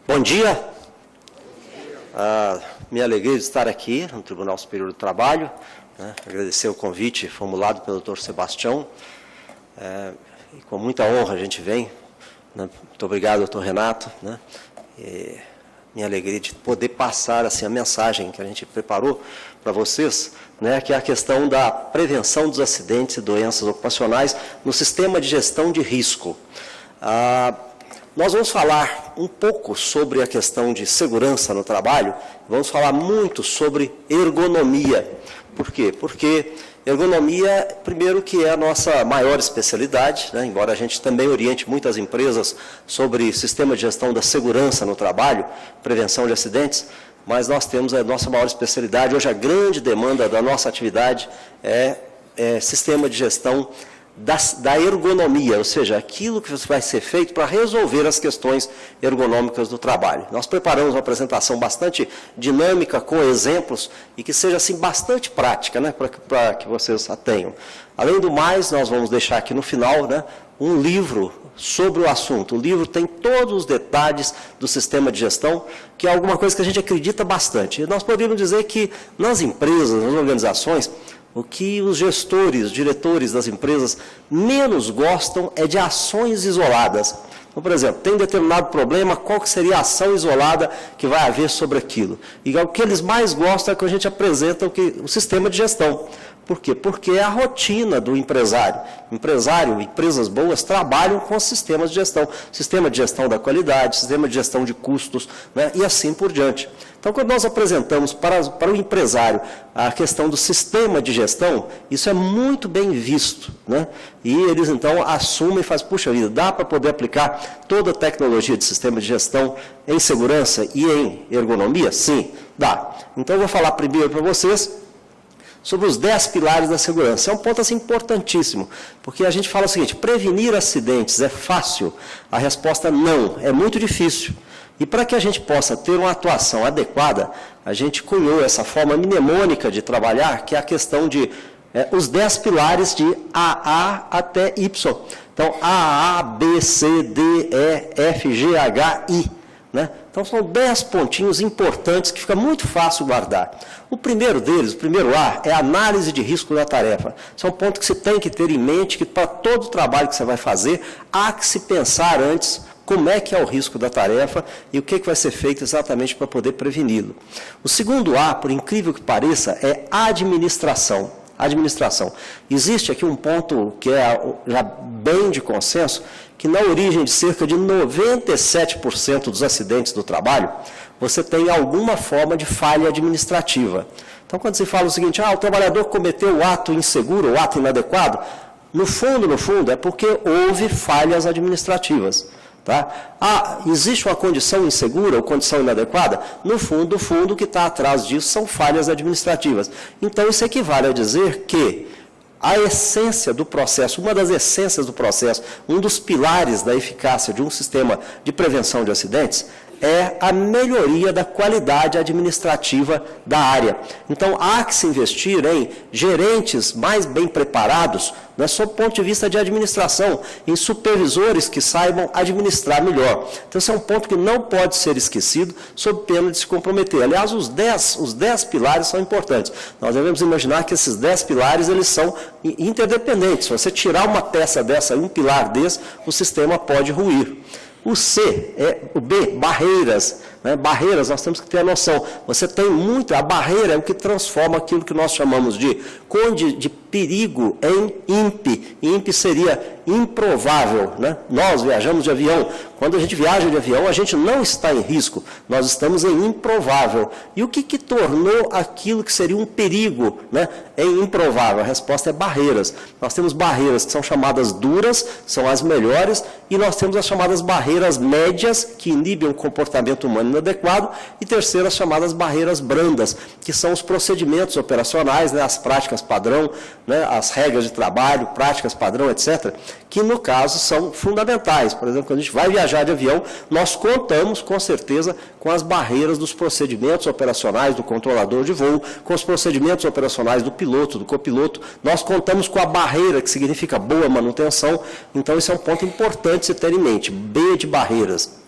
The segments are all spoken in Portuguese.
Bom dia. Minha alegria de estar aqui no Tribunal Superior do Trabalho, agradecer o convite formulado pelo Dr. Sebastião, e com muita honra a gente vem, muito obrigado, Dr. Renato, minha alegria de poder passar assim, a mensagem que a gente preparou para vocês, que é a questão da prevenção dos acidentes e doenças ocupacionais no sistema de gestão de risco. Nós vamos falar um pouco sobre a questão de segurança no trabalho, vamos falar muito sobre ergonomia. Por quê? Porque ergonomia, primeiro, que é a nossa maior especialidade, embora a gente também oriente muitas empresas sobre sistema de gestão da segurança no trabalho, prevenção de acidentes, mas nós temos a nossa maior especialidade. Hoje a grande demanda da nossa atividade é sistema de gestão da ergonomia, ou seja, aquilo que vai ser feito para resolver as questões ergonômicas do trabalho. Nós preparamos uma apresentação bastante dinâmica, com exemplos, e que seja assim, bastante prática, para que vocês a tenham. Além do mais, nós vamos deixar aqui no final um livro sobre o assunto. O livro tem todos os detalhes do sistema de gestão, que é alguma coisa que a gente acredita bastante. E nós poderíamos dizer que nas empresas, nas organizações, o que os gestores, diretores das empresas menos gostam é de ações isoladas. Então, por exemplo, tem determinado problema, qual que seria a ação isolada que vai haver sobre aquilo? E o que eles mais gostam é que a gente apresenta o sistema de gestão. Por quê? Porque é a rotina do empresário. Empresas boas trabalham com sistemas de gestão. Sistema de gestão da qualidade, sistema de gestão de custos, e assim por diante. Então, quando nós apresentamos para o empresário a questão do sistema de gestão, isso é muito bem visto. E eles, então, assumem e fazem, puxa vida, dá para poder aplicar toda a tecnologia de sistema de gestão em segurança e em ergonomia? Sim, dá. Então, eu vou falar primeiro para vocês sobre os 10 pilares da segurança. É um ponto assim, importantíssimo, porque a gente fala o seguinte: prevenir acidentes é fácil? A resposta não, é muito difícil. E para que a gente possa ter uma atuação adequada, a gente cunhou essa forma mnemônica de trabalhar, que é a questão de os 10 pilares de AA até Y. Então, AA, B, C, D, E, F, G, H, I. Então, são 10 pontinhos importantes que fica muito fácil guardar. O primeiro deles, o primeiro A, é a análise de risco da tarefa. Isso é um ponto que você tem que ter em mente, que para todo o trabalho que você vai fazer, há que se pensar antes como é que é o risco da tarefa e o que vai ser feito exatamente para poder preveni-lo. O segundo A, por incrível que pareça, é administração. Administração. Existe aqui um ponto que é já bem de consenso, que na origem de cerca de 97% dos acidentes do trabalho, você tem alguma forma de falha administrativa. Então, quando se fala o seguinte, o trabalhador cometeu o ato inseguro, o ato inadequado, no fundo, é porque houve falhas administrativas. Existe uma condição insegura ou condição inadequada? No fundo, o que está atrás disso são falhas administrativas. Então, isso equivale a dizer que a essência do processo, uma das essências do processo, um dos pilares da eficácia de um sistema de prevenção de acidentes, é a melhoria da qualidade administrativa da área. Então, há que se investir em gerentes mais bem preparados, sob o ponto de vista de administração, em supervisores que saibam administrar melhor. Então, esse é um ponto que não pode ser esquecido, sob pena de se comprometer. Aliás, os 10 pilares são importantes. Nós devemos imaginar que esses 10 pilares eles são interdependentes. Se você tirar uma peça dessa e um pilar desse, o sistema pode ruir. O C, o B, barreiras. Barreiras, nós temos que ter a noção. Você tem a barreira é o que transforma aquilo que nós chamamos de perigo em INPE. INPE seria improvável. Nós viajamos de avião. Quando a gente viaja de avião, a gente não está em risco. Nós estamos em improvável. E o que tornou aquilo que seria um perigo em improvável? A resposta é barreiras. Nós temos barreiras que são chamadas duras, são as melhores, e nós temos as chamadas barreiras médias, que inibem o comportamento humano inadequado, e terceiro, as chamadas barreiras brandas, que são os procedimentos operacionais, as práticas padrão, as regras de trabalho, práticas padrão, etc., que no caso são fundamentais. Por exemplo, quando a gente vai viajar de avião, nós contamos com certeza com as barreiras dos procedimentos operacionais do controlador de voo, com os procedimentos operacionais do piloto, do copiloto. Nós contamos com a barreira, que significa boa manutenção. Então, esse é um ponto importante se ter em mente. B de barreiras.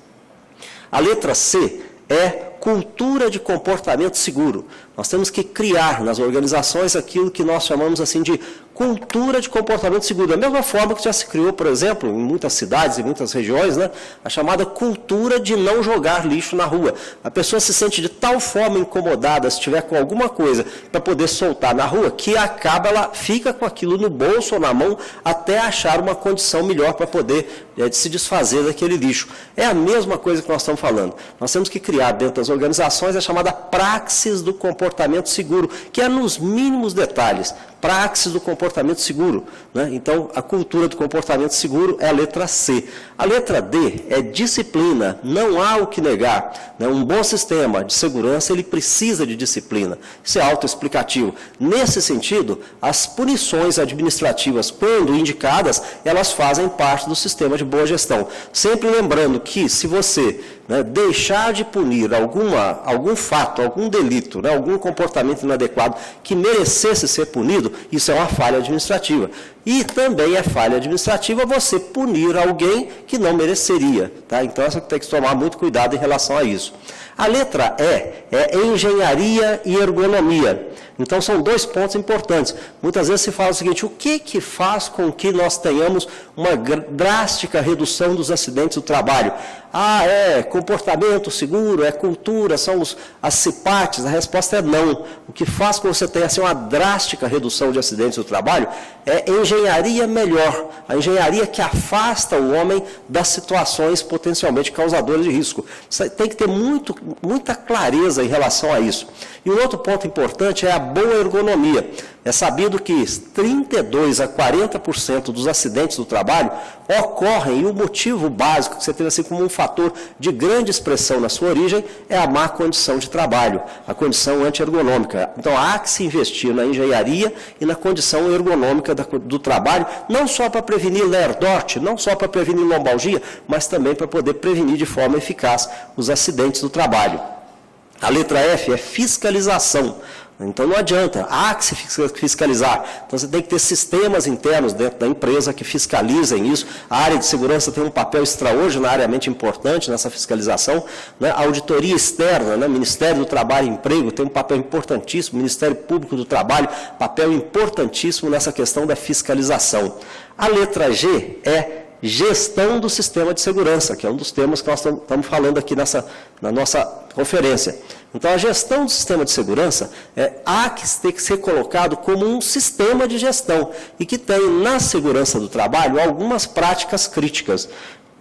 A letra C é cultura de comportamento seguro. Nós temos que criar nas organizações aquilo que nós chamamos assim de cultura de comportamento seguro. Da mesma forma que já se criou, por exemplo, em muitas cidades e muitas regiões, né, a chamada cultura de não jogar lixo na rua. A pessoa se sente de tal forma incomodada se tiver com alguma coisa para poder soltar na rua, que ela fica com aquilo no bolso ou na mão até achar uma condição melhor para poder se desfazer daquele lixo. É a mesma coisa que nós estamos falando. Nós temos que criar dentro das organizações a chamada praxis do comportamento seguro, que é nos mínimos detalhes. Praxis do comportamento seguro, né? Então, a cultura do comportamento seguro é a letra C. A letra D é disciplina, não há o que negar, né? Um bom sistema de segurança, ele precisa de disciplina. Isso é autoexplicativo. Nesse sentido, as punições administrativas, quando indicadas, elas fazem parte do sistema de boa gestão. Sempre lembrando que, se você deixar de punir algum fato, algum delito, algum comportamento inadequado que merecesse ser punido, isso é uma falha administrativa. E também é falha administrativa você punir alguém que não mereceria. Tá? Então, você tem que tomar muito cuidado em relação a isso. A letra E é engenharia e ergonomia. Então, são dois pontos importantes. Muitas vezes se fala o seguinte: o que faz com que nós tenhamos uma drástica redução dos acidentes do trabalho? É comportamento seguro, é cultura, são as CIPATs? A resposta é não. O que faz com que você tenha assim, uma drástica redução de acidentes do trabalho é engenharia melhor. A engenharia que afasta o homem das situações potencialmente causadoras de risco. Você tem que ter muita clareza em relação a isso. E um outro ponto importante é a boa ergonomia. É sabido que 32% a 40% dos acidentes do trabalho ocorrem, e o motivo básico, que você teve assim como um fator de grande expressão na sua origem, é a má condição de trabalho, a condição anti-ergonômica. Então, há que se investir na engenharia e na condição ergonômica do trabalho, não só para prevenir lerdorte, não só para prevenir lombalgia, mas também para poder prevenir de forma eficaz os acidentes do trabalho. A letra F é fiscalização. Então, não adianta, há que se fiscalizar. Então, você tem que ter sistemas internos dentro da empresa que fiscalizem isso. A área de segurança tem um papel extraordinariamente importante nessa fiscalização. Né? A auditoria externa, né? Ministério do Trabalho e Emprego tem um papel importantíssimo, Ministério Público do Trabalho, papel importantíssimo nessa questão da fiscalização. A letra G é gestão do sistema de segurança, que é um dos temas que nós estamos falando aqui na nossa conferência. Então, a gestão do sistema de segurança há que ter que ser colocado como um sistema de gestão e que tem, na segurança do trabalho, algumas práticas críticas.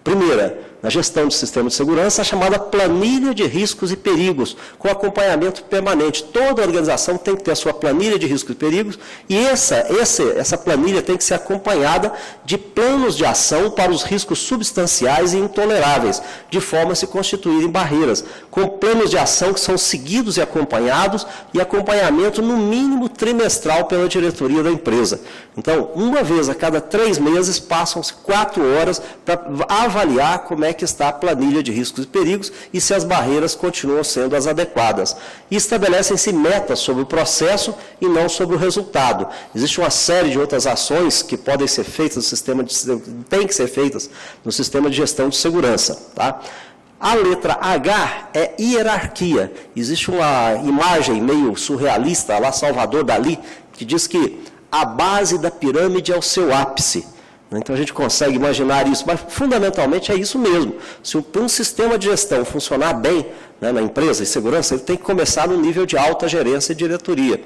Primeira, na gestão do sistema de segurança, a chamada planilha de riscos e perigos, com acompanhamento permanente. Toda organização tem que ter a sua planilha de riscos e perigos, e essa planilha tem que ser acompanhada de planos de ação para os riscos substanciais e intoleráveis, de forma a se constituírem barreiras, com planos de ação que são seguidos e acompanhados, e acompanhamento no mínimo trimestral pela diretoria da empresa. Então, uma vez a cada 3 meses, passam-se 4 horas para avaliar como é que está a planilha de riscos e perigos e se as barreiras continuam sendo as adequadas. E estabelecem-se metas sobre o processo e não sobre o resultado. Existe uma série de outras ações que podem ser feitas no sistema tem que ser feitas no sistema de gestão de segurança. Tá? A letra H é hierarquia. Existe uma imagem meio surrealista lá, Salvador Dalí, que diz que a base da pirâmide é o seu ápice. Então, a gente consegue imaginar isso, mas fundamentalmente é isso mesmo. Se um sistema de gestão funcionar bem, né, na empresa de segurança, ele tem que começar no nível de alta gerência e diretoria.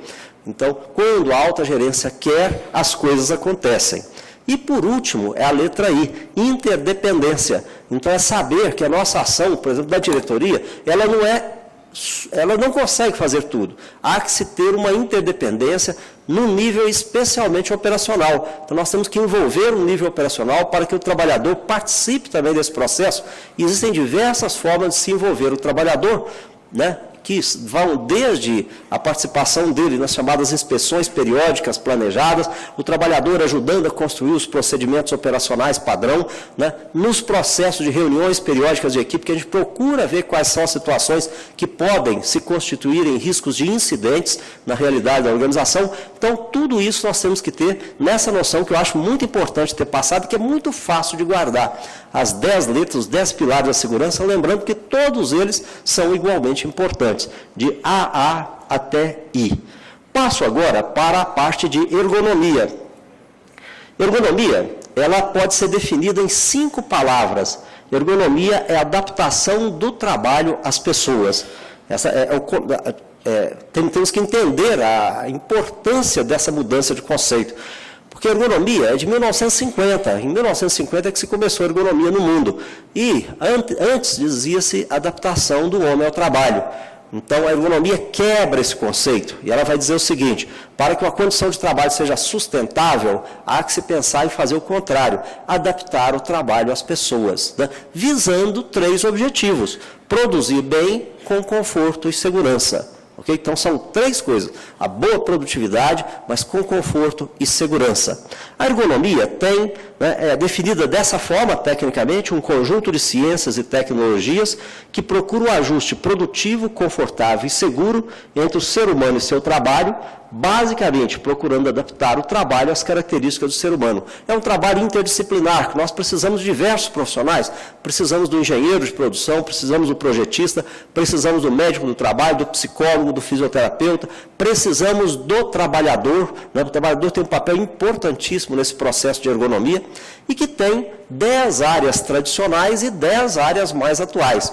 Então, quando a alta gerência quer, as coisas acontecem. E, por último, é a letra I, interdependência. Então, é saber que a nossa ação, por exemplo, da diretoria, ela não consegue fazer tudo. Há que se ter uma interdependência no nível especialmente operacional. Então, nós temos que envolver um nível operacional para que o trabalhador participe também desse processo. E existem diversas formas de se envolver o trabalhador, né, que vão desde a participação dele nas chamadas inspeções periódicas planejadas, o trabalhador ajudando a construir os procedimentos operacionais padrão, né, nos processos de reuniões periódicas de equipe, que a gente procura ver quais são as situações que podem se constituir em riscos de incidentes na realidade da organização. Então, tudo isso nós temos que ter nessa noção que eu acho muito importante ter passado, que é muito fácil de guardar. As 10 letras, os 10 pilares da segurança, lembrando que todos eles são igualmente importantes, de A até I. Passo agora para a parte de ergonomia. Ergonomia, ela pode ser definida em 5 palavras. Ergonomia é a adaptação do trabalho às pessoas. Temos que entender a importância dessa mudança de conceito. Porque a ergonomia é de 1950. Em 1950 é que se começou a ergonomia no mundo. E antes dizia-se adaptação do homem ao trabalho. Então, a ergonomia quebra esse conceito. E ela vai dizer o seguinte: para que uma condição de trabalho seja sustentável, há que se pensar em fazer o contrário, adaptar o trabalho às pessoas, né? Visando 3 objetivos: produzir bem, com conforto e segurança. Okay? Então, são 3 coisas: a boa produtividade, mas com conforto e segurança. A ergonomia tem, é definida dessa forma, tecnicamente, um conjunto de ciências e tecnologias que procura o ajuste produtivo, confortável e seguro entre o ser humano e seu trabalho, basicamente procurando adaptar o trabalho às características do ser humano. É um trabalho interdisciplinar, que nós precisamos de diversos profissionais, precisamos do engenheiro de produção, precisamos do projetista, precisamos do médico do trabalho, do psicólogo, do fisioterapeuta, precisamos do trabalhador, né? O trabalhador tem um papel importantíssimo nesse processo de ergonomia e que tem 10 áreas tradicionais e 10 áreas mais atuais.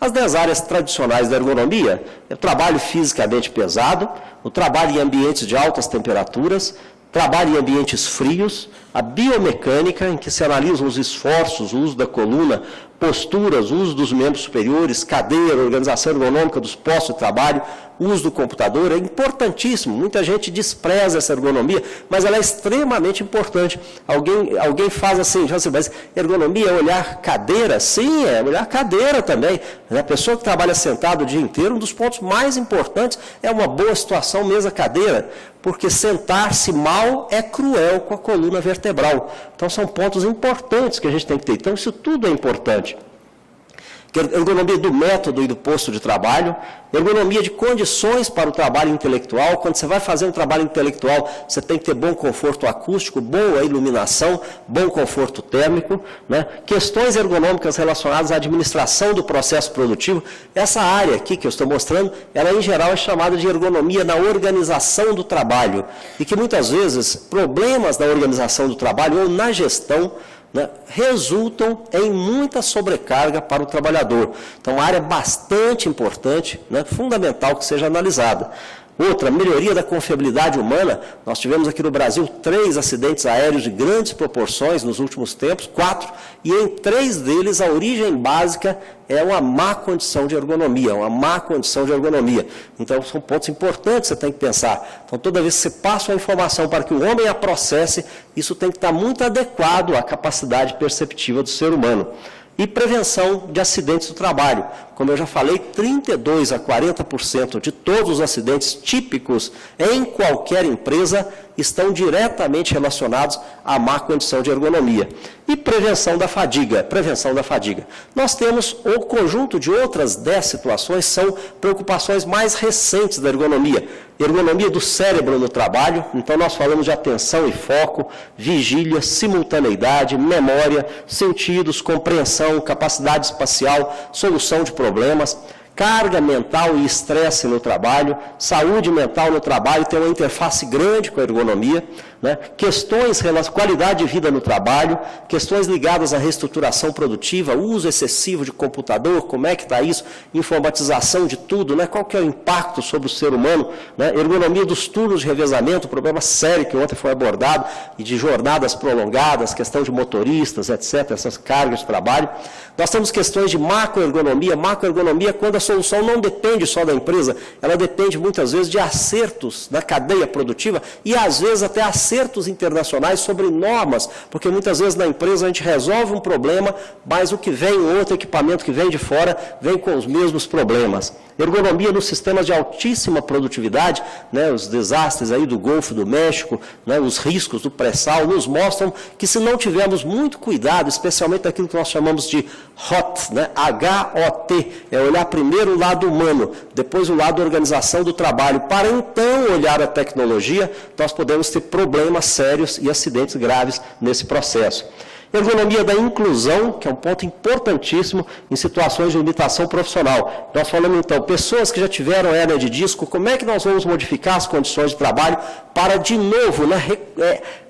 As 10 áreas tradicionais da ergonomia é o trabalho fisicamente pesado, o trabalho em ambientes de altas temperaturas, trabalho em ambientes frios, a biomecânica, em que se analisam os esforços, o uso da coluna, posturas, o uso dos membros superiores, cadeira, organização ergonômica dos postos de trabalho, o uso do computador, é importantíssimo. Muita gente despreza essa ergonomia, mas ela é extremamente importante. Alguém faz assim, mas ergonomia é olhar cadeira? Sim, é olhar cadeira também. A pessoa que trabalha sentado o dia inteiro, um dos pontos mais importantes é uma boa situação mesa-cadeira, porque sentar-se mal é cruel com a coluna vertebral. Então, são pontos importantes que a gente tem que ter. Então, isso tudo é importante. Ergonomia do método e do posto de trabalho, ergonomia de condições para o trabalho intelectual. Quando você vai fazer um trabalho intelectual, você tem que ter bom conforto acústico, boa iluminação, bom conforto térmico, né? Questões ergonômicas relacionadas à administração do processo produtivo. Essa área aqui que eu estou mostrando, ela em geral é chamada de ergonomia na organização do trabalho, e que muitas vezes problemas na organização do trabalho ou na gestão, né, resultam em muita sobrecarga para o trabalhador. Então, uma área bastante importante, né, fundamental que seja analisada. Outra, melhoria da confiabilidade humana. Nós tivemos aqui no Brasil 3 acidentes aéreos de grandes proporções nos últimos tempos, 4, e em 3 deles a origem básica é uma má condição de ergonomia, Então, são pontos importantes que você tem que pensar. Então, toda vez que você passa uma informação para que o homem a processe, isso tem que estar muito adequado à capacidade perceptiva do ser humano. E prevenção de acidentes do trabalho. Como eu já falei, 32% a 40% de todos os acidentes típicos em qualquer empresa estão diretamente relacionados à má condição de ergonomia. E prevenção da fadiga. Nós temos um conjunto de outras 10 situações, são preocupações mais recentes da ergonomia. Ergonomia do cérebro no trabalho, então nós falamos de atenção e foco, vigília, simultaneidade, memória, sentidos, compreensão, capacidade espacial, solução de problemas, carga mental e estresse no trabalho, saúde mental no trabalho, tem uma interface grande com a ergonomia, né? Questões relacionadas à qualidade de vida no trabalho, questões ligadas à reestruturação produtiva, uso excessivo de computador, como é que está isso, informatização de tudo, né? Qual que é o impacto sobre o ser humano, né? Ergonomia dos turnos de revezamento, problema sério que ontem foi abordado, e de jornadas prolongadas, questão de motoristas, etc., essas cargas de trabalho. Nós temos questões de macroergonomia, quando a solução não depende só da empresa, ela depende muitas vezes de acertos da cadeia produtiva e às vezes até acertos acertos internacionais sobre normas, porque muitas vezes na empresa a gente resolve um problema, mas o que vem, outro equipamento que vem de fora, vem com os mesmos problemas. Ergonomia nos sistemas de altíssima produtividade, né, os desastres aí do Golfo do México, né, os riscos do pré-sal, nos mostram que se não tivermos muito cuidado, especialmente daquilo que nós chamamos de HOT, né, H-O-T, é olhar primeiro o lado humano, depois o lado da organização do trabalho, para então olhar a tecnologia, nós podemos ter problemas sérios e acidentes graves nesse processo. Ergonomia da inclusão, que é um ponto importantíssimo em situações de limitação profissional. Nós falamos, então, pessoas que já tiveram hérnia de disco, como é que nós vamos modificar as condições de trabalho para, de novo, né,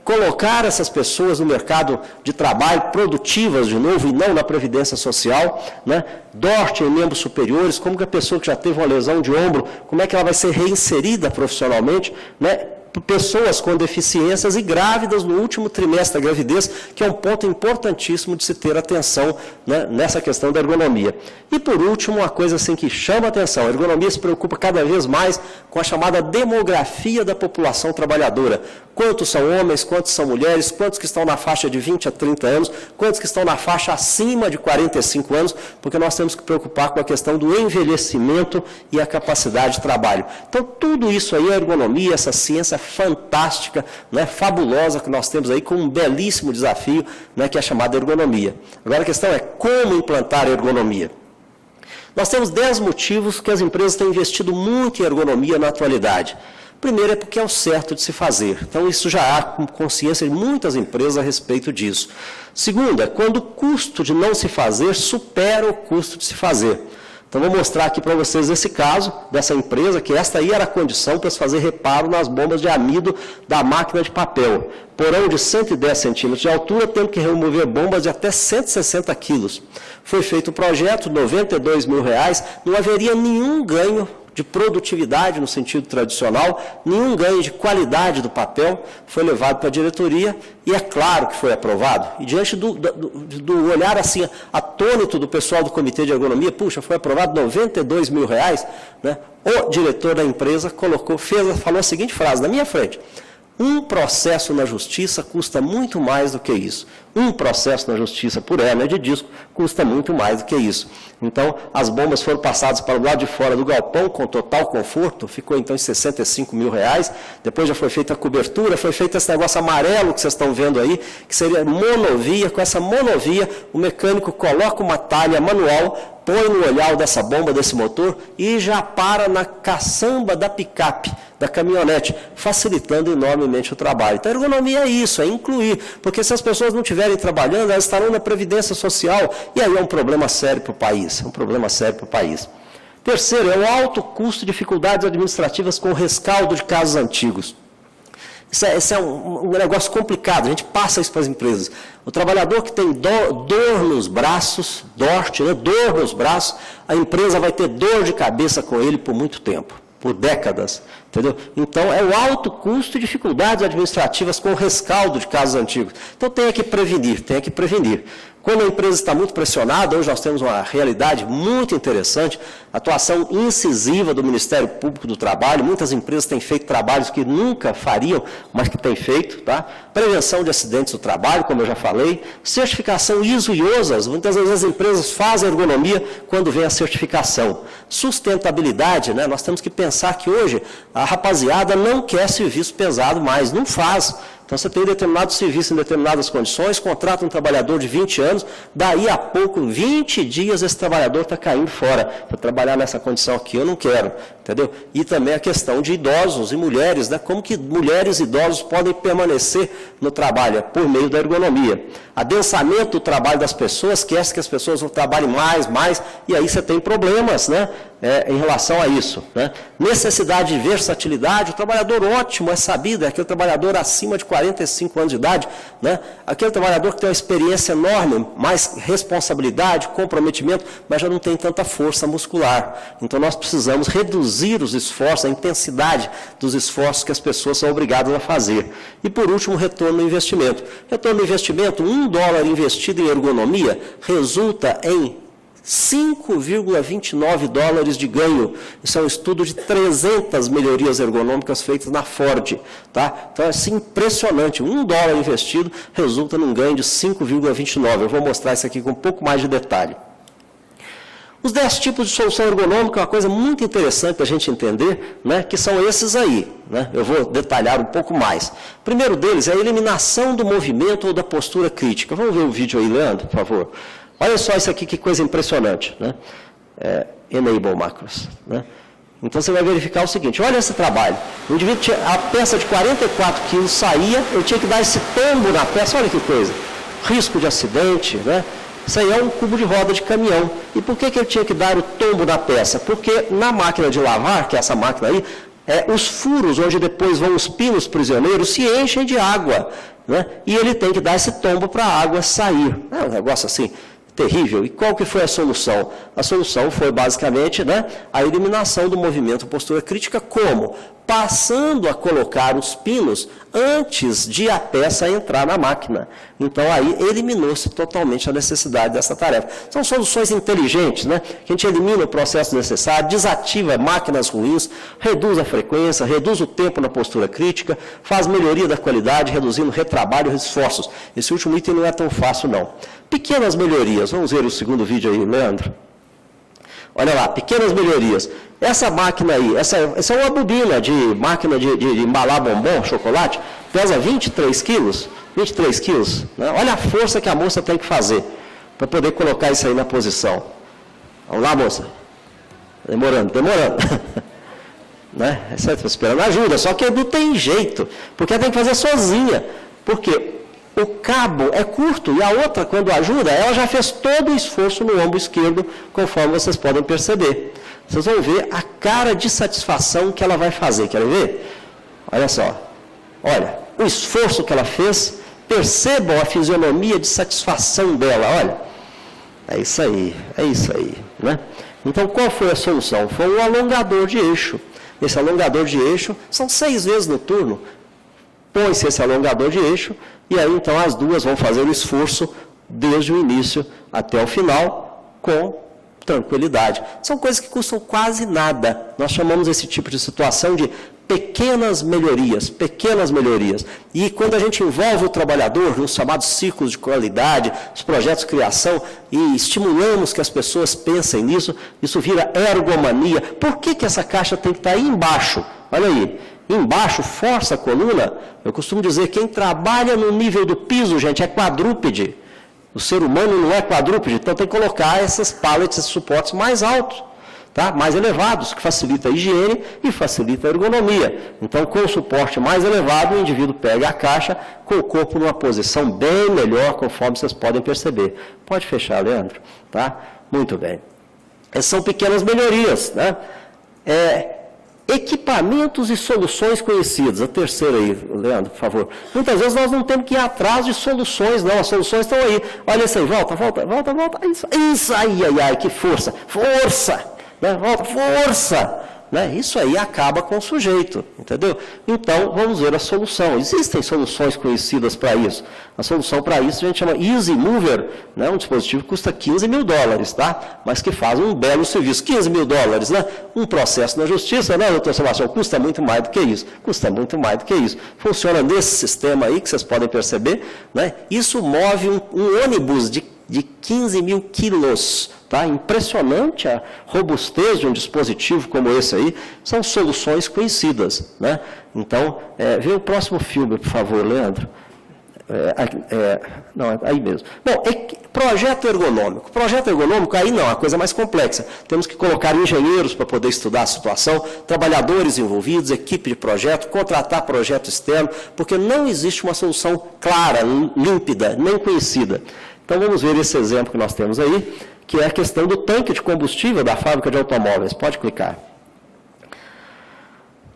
colocar essas pessoas no mercado de trabalho produtivas, de novo, e não na previdência social, né? DORT em membros superiores, como que a pessoa que já teve uma lesão de ombro, como é que ela vai ser reinserida profissionalmente, né? Pessoas com deficiências e grávidas no último trimestre da gravidez, que é um ponto importantíssimo de se ter atenção, né, nessa questão da ergonomia. E por último, uma coisa assim que chama a atenção, a ergonomia se preocupa cada vez mais com a chamada demografia da população trabalhadora. Quantos são homens, quantos são mulheres, quantos que estão na faixa de 20 a 30 anos, quantos que estão na faixa acima de 45 anos, porque nós temos que preocupar com a questão do envelhecimento e a capacidade de trabalho. Então, tudo isso aí, a ergonomia, essa ciência fantástica, né, fabulosa que nós temos aí, com um belíssimo desafio, né, que é a chamada ergonomia. Agora a questão é como implantar a ergonomia. Nós temos 10 motivos que as empresas têm investido muito em ergonomia na atualidade. Primeiro é porque é o certo de se fazer. Então, isso já há consciência de muitas empresas a respeito disso. Segundo, é quando o custo de não se fazer supera o custo de se fazer. Então, vou mostrar aqui para vocês esse caso dessa empresa, que esta aí era a condição para se fazer reparo nas bombas de amido da máquina de papel. Porão de 110 centímetros de altura, tendo que remover bombas de até 160 quilos. Foi feito o projeto, R$92 mil, não haveria nenhum ganho de produtividade no sentido tradicional, nenhum ganho de qualidade do papel, foi levado para a diretoria e é claro que foi aprovado. E diante do olhar assim, atônito do pessoal do Comitê de Ergonomia, puxa, foi aprovado R$92 mil, né? O diretor da empresa falou a seguinte frase na minha frente: um processo na justiça custa muito mais do que isso. Um processo na justiça por hérnia de disco custa muito mais do que isso. Então, as bombas foram passadas para o lado de fora do galpão com total conforto, ficou então em R$65 mil. Depois já foi feita a cobertura, foi feito esse negócio amarelo que vocês estão vendo aí, que seria monovia. Com essa monovia, o mecânico coloca uma talha manual, põe no olhar dessa bomba, desse motor, e já para na caçamba da picape, da caminhonete, facilitando enormemente o trabalho. Então, a ergonomia é isso, é incluir, porque se as pessoas não estiverem trabalhando, elas estarão na previdência social, e aí é um problema sério para o país, Terceiro, é o alto custo e dificuldades administrativas com o rescaldo de casos antigos. Isso é um negócio complicado, a gente passa isso para as empresas. O trabalhador que tem dor nos braços, DORT, né, dor nos braços, a empresa vai ter dor de cabeça com ele por muito tempo, por décadas, entendeu? Então, é o alto custo e dificuldades administrativas com o rescaldo de casos antigos. Então, tem que prevenir. Quando a empresa está muito pressionada, hoje nós temos uma realidade muito interessante, atuação incisiva do Ministério Público do Trabalho, muitas empresas têm feito trabalhos que nunca fariam, mas que têm feito, tá? Prevenção de acidentes do trabalho, como eu já falei, certificação ISO e OSAS, muitas vezes as empresas fazem ergonomia quando vem a certificação. Sustentabilidade, né? Nós temos que pensar que hoje a rapaziada não quer serviço pesado mais, não faz. Então, você tem determinado serviço em determinadas condições, contrata um trabalhador de 20 anos, daí a pouco, 20 dias, esse trabalhador está caindo fora. Para trabalhar nessa condição aqui, eu não quero, entendeu? E também a questão de idosos e mulheres, né? Como que mulheres e idosos podem permanecer no trabalho? Por meio da ergonomia. Adensamento do trabalho das pessoas, que as pessoas não trabalhem mais, e aí você tem problemas, né? Em relação a isso, né? Necessidade de versatilidade, o trabalhador ótimo é sabido, é aquele trabalhador acima de 45 anos de idade, né? Aquele trabalhador que tem uma experiência enorme, mais responsabilidade, comprometimento, mas já não tem tanta força muscular. Então nós precisamos reduzir os esforços, a intensidade dos esforços que as pessoas são obrigadas a fazer. E por último, retorno no investimento. Retorno no investimento, $1 investido em ergonomia resulta em $5,29 de ganho. Isso é um estudo de 300 melhorias ergonômicas feitas na Ford. Tá? Então, é assim, impressionante. $1 investido resulta num ganho de 5,29. Eu vou mostrar isso aqui com um pouco mais de detalhe. Os 10 tipos de solução ergonômica é uma coisa muito interessante para a gente entender, né, que são esses aí. Né? Eu vou detalhar um pouco mais. O primeiro deles é a eliminação do movimento ou da postura crítica. Vamos ver o vídeo aí, Leandro, por favor. Olha só isso aqui, que coisa impressionante. Né? Enable macros. Né? Então, você vai verificar o seguinte, olha esse trabalho. O indivíduo tinha a peça de 44 quilos, saía, eu tinha que dar esse tombo na peça, olha que coisa. Risco de acidente, né? Isso aí é um cubo de roda de caminhão. E por que ele tinha que dar o tombo na peça? Porque na máquina de lavar, que é essa máquina aí, os furos onde depois vão os pinos prisioneiros se enchem de água. Né? E ele tem que dar esse tombo para a água sair. É um negócio assim terrível. E qual que foi a solução? A solução foi basicamente, né, a eliminação do movimento postura crítica. Como? Passando a colocar os pinos antes de a peça entrar na máquina. Então, aí eliminou-se totalmente a necessidade dessa tarefa. São soluções inteligentes, né? Que a gente elimina o processo necessário, desativa máquinas ruins, reduz a frequência, reduz o tempo na postura crítica, faz melhoria da qualidade, reduzindo retrabalho e esforços. Esse último item não é tão fácil, não. Pequenas melhorias. Vamos ver o segundo vídeo aí, Leandro. Olha lá, pequenas melhorias. Essa máquina aí, essa é uma bobina de máquina de embalar bombom, chocolate, pesa 23 quilos. 23 quilos. Né? Olha a força que a moça tem que fazer para poder colocar isso aí na posição. Vamos lá, moça. Demorando. Né? Você está esperando ajuda, só que não tem jeito, porque ela tem que fazer sozinha. Por quê? O cabo é curto e a outra, quando ajuda, ela já fez todo o esforço no ombro esquerdo, conforme vocês podem perceber. Vocês vão ver a cara de satisfação que ela vai fazer. Querem ver? Olha só. Olha, o esforço que ela fez, percebam a fisionomia de satisfação dela. Olha, é isso aí. Né? Então, qual foi a solução? Foi um alongador de eixo. Esse alongador de eixo, são 6 vezes no turno. Põe-se esse alongador de eixo, e aí então as duas vão fazer o esforço desde o início até o final com tranquilidade. São coisas que custam quase nada. Nós chamamos esse tipo de situação de pequenas melhorias. E quando a gente envolve o trabalhador nos chamados ciclos de qualidade, os projetos de criação, e estimulamos que as pessoas pensem nisso, isso vira ergomania. Por que essa caixa tem que estar aí embaixo? Olha aí. Embaixo, força a coluna. Eu costumo dizer, quem trabalha no nível do piso, gente, é quadrúpede. O ser humano não é quadrúpede, então tem que colocar essas pallets, esses suportes mais altos, tá? Mais elevados, que facilita a higiene e facilita a ergonomia. Então, com o suporte mais elevado, o indivíduo pega a caixa com o corpo numa posição bem melhor, conforme vocês podem perceber. Pode fechar, Leandro. Tá? Muito bem. Essas são pequenas melhorias, né? Equipamentos e soluções conhecidas. A terceira aí, Leandro, por favor. Muitas vezes nós não temos que ir atrás de soluções, não. As soluções estão aí. Olha isso aí, volta. Isso aí, que força. Né? Volta, força. Né? Isso aí acaba com o sujeito, entendeu? Então, vamos ver a solução. Existem soluções conhecidas para isso. A solução para isso a gente chama Easy Mover, né? Um dispositivo que custa $15 mil, tá? Mas que faz um belo serviço. $15 mil, né? Um processo na justiça, né, doutor Sebastião? Custa muito mais do que isso. Funciona nesse sistema aí, que vocês podem perceber, né? Isso move um ônibus de 15 mil quilos. Tá? Impressionante a robustez de um dispositivo como esse aí. São soluções conhecidas. Né? Então, vê o próximo filme, por favor, Leandro. Não, aí mesmo. Bom, projeto ergonômico. Projeto ergonômico, aí não, é a coisa mais complexa. Temos que colocar engenheiros para poder estudar a situação, trabalhadores envolvidos, equipe de projeto, contratar projeto externo, porque não existe uma solução clara, límpida, nem conhecida. Então, vamos ver esse exemplo que nós temos aí, que é a questão do tanque de combustível da fábrica de automóveis. Pode clicar.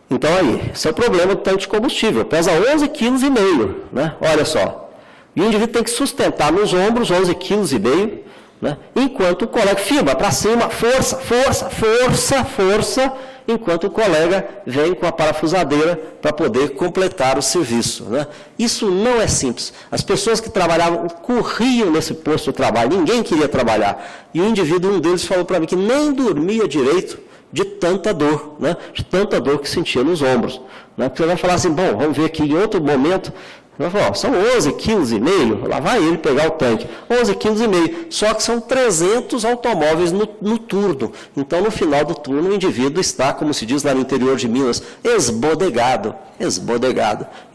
Então, aí, esse é o problema do tanque de combustível. Pesa 11,5 kg, né? Olha só. E o indivíduo tem que sustentar nos ombros 11,5 kg, né? Enquanto o colega, firma para cima, força, força, força, força, enquanto o colega vem com a parafusadeira para poder completar o serviço, né? Isso não é simples. As pessoas que trabalhavam corriam nesse posto de trabalho, ninguém queria trabalhar. E o indivíduo, um deles, falou para mim que nem dormia direito de tanta dor, né? De tanta dor que sentia nos ombros, né? Porque você vai falar assim, bom, vamos ver aqui em outro momento. Vai falar, ó, são 11,5 kg, lá vai ele pegar o tanque, 11,5 kg, só que são 300 automóveis no turno. Então, no final do turno, o indivíduo está, como se diz lá no interior de Minas, esbodegado,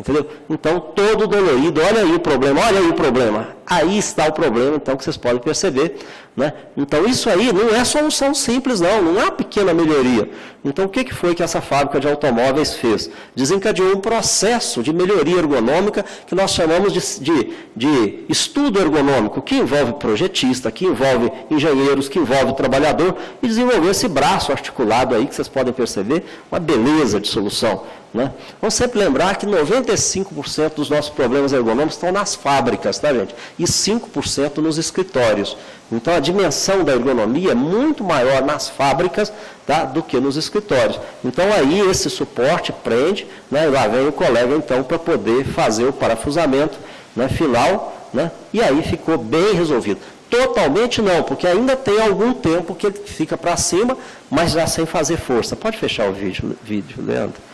entendeu? Então, todo dolorido, olha aí o problema. Aí está o problema, então, que vocês podem perceber, né? Então, isso aí não é solução simples, não é uma pequena melhoria. Então, o que foi que essa fábrica de automóveis fez? Desencadeou um processo de melhoria ergonômica que nós chamamos de estudo ergonômico, que envolve projetista, que envolve engenheiros, que envolve trabalhador, e desenvolveu esse braço articulado aí, que vocês podem perceber, uma beleza de solução, né? Vamos sempre lembrar que 95% dos nossos problemas ergonômicos estão nas fábricas, tá, gente? E 5% nos escritórios. Então, a dimensão da ergonomia é muito maior nas fábricas, tá, do que nos escritórios. Então, aí esse suporte prende, né, lá vem o colega, então, para poder fazer o parafusamento, né, final, né, e aí ficou bem resolvido. Totalmente não, porque ainda tem algum tempo que ele fica para cima, mas já sem fazer força. Pode fechar o vídeo, Leandro?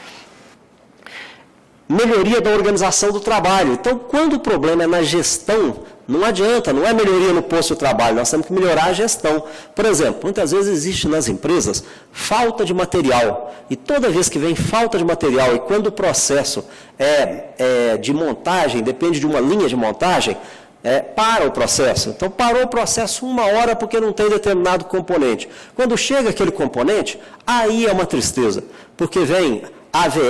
Melhoria da organização do trabalho. Então, quando o problema é na gestão, não adianta, não é melhoria no posto de trabalho, nós temos que melhorar a gestão. Por exemplo, muitas vezes existe nas empresas falta de material, e toda vez que vem falta de material, e quando o processo é de montagem, depende de uma linha de montagem, para o processo. Então, parou o processo 1 hora porque não tem determinado componente. Quando chega aquele componente, aí é uma tristeza, porque vem AVE,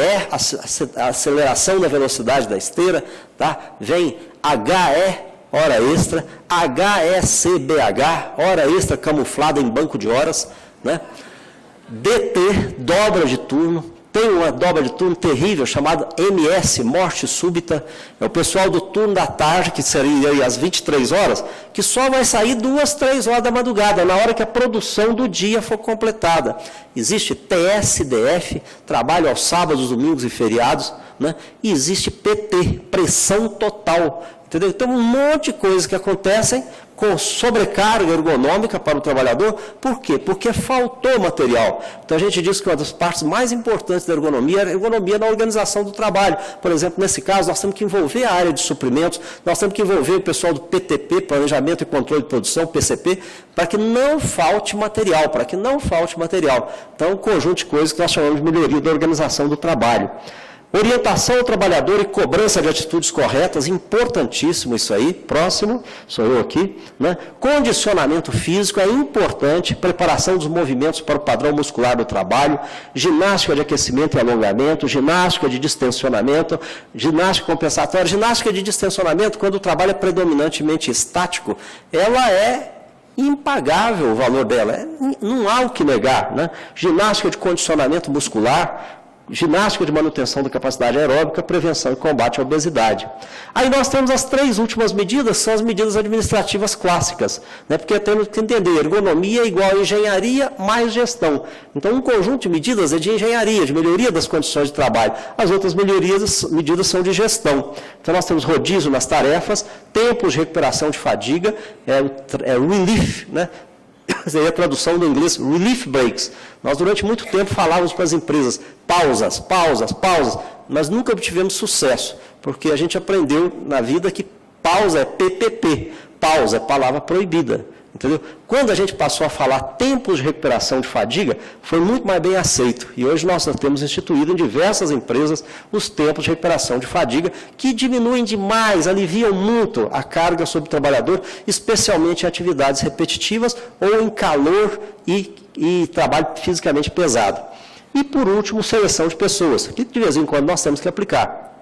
a aceleração da velocidade da esteira, tá? Vem HE, hora extra, HECBH, hora extra camuflada em banco de horas, né? DT, dobra de turno. Tem uma dobra de turno terrível chamada MS, morte súbita. É o pessoal do turno da tarde, que seria aí às 23 horas, que só vai sair 2, 3 horas da madrugada, na hora que a produção do dia for completada. Existe TSDF, trabalho aos sábados, domingos e feriados, né? E existe PT, pressão total. Entendeu? Então, um monte de coisas que acontecem com sobrecarga ergonômica para o trabalhador. Por quê? Porque faltou material. Então, a gente diz que uma das partes mais importantes da ergonomia é a ergonomia na organização do trabalho. Por exemplo, nesse caso, nós temos que envolver a área de suprimentos, nós temos que envolver o pessoal do PTP, Planejamento e Controle de Produção, PCP, para que não falte material, Então, um conjunto de coisas que nós chamamos de melhoria da organização do trabalho. Orientação ao trabalhador e cobrança de atitudes corretas, importantíssimo isso aí. Próximo, sou eu aqui, né? Condicionamento físico é importante, preparação dos movimentos para o padrão muscular do trabalho, ginástica de aquecimento e alongamento, ginástica de distensionamento, ginástica compensatória. Ginástica de distensionamento, quando o trabalho é predominantemente estático, ela é impagável o valor dela, não há o que negar, né? Ginástica de condicionamento muscular, ginástica de manutenção da capacidade aeróbica, prevenção e combate à obesidade. Aí nós temos as 3 últimas medidas, são as medidas administrativas clássicas, né? Porque temos que entender, ergonomia é igual a engenharia mais gestão. Então, um conjunto de medidas é de engenharia, de melhoria das condições de trabalho. As outras medidas são de gestão. Então, nós temos rodízio nas tarefas, tempos de recuperação de fadiga, relief, né? Seria a tradução do inglês, relief breaks. Nós, durante muito tempo, falávamos para as empresas, pausas, mas nunca obtivemos sucesso, porque a gente aprendeu na vida que pausa é PPP, pausa é palavra proibida, entendeu? Quando a gente passou a falar tempos de recuperação de fadiga, foi muito mais bem aceito, e hoje nós temos instituído em diversas empresas os tempos de recuperação de fadiga, que diminuem demais, aliviam muito a carga sobre o trabalhador, especialmente em atividades repetitivas ou em calor e trabalho fisicamente pesado. E, por último, seleção de pessoas, que de vez em quando nós temos que aplicar.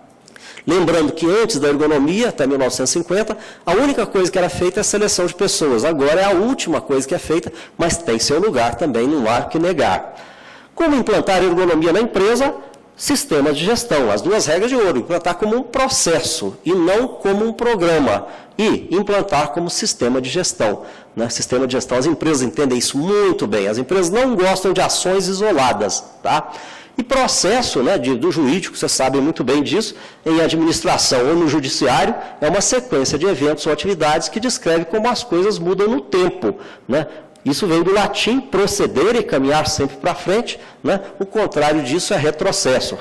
Lembrando que antes da ergonomia, até 1950, a única coisa que era feita é a seleção de pessoas. Agora é a última coisa que é feita, mas tem seu lugar também, não há que negar. Como implantar a ergonomia na empresa? Sistemas de gestão, as duas regras de ouro, implantar como um processo e não como um programa, e implantar como sistema de gestão. Né? Sistema de gestão, as empresas entendem isso muito bem, as empresas não gostam de ações isoladas. Tá? E processo, né, do jurídico, vocês sabem muito bem disso, em administração ou no judiciário, é uma sequência de eventos ou atividades que descreve como as coisas mudam no tempo. Né? Isso vem do latim proceder e caminhar sempre para frente, né? O contrário disso é retrocesso.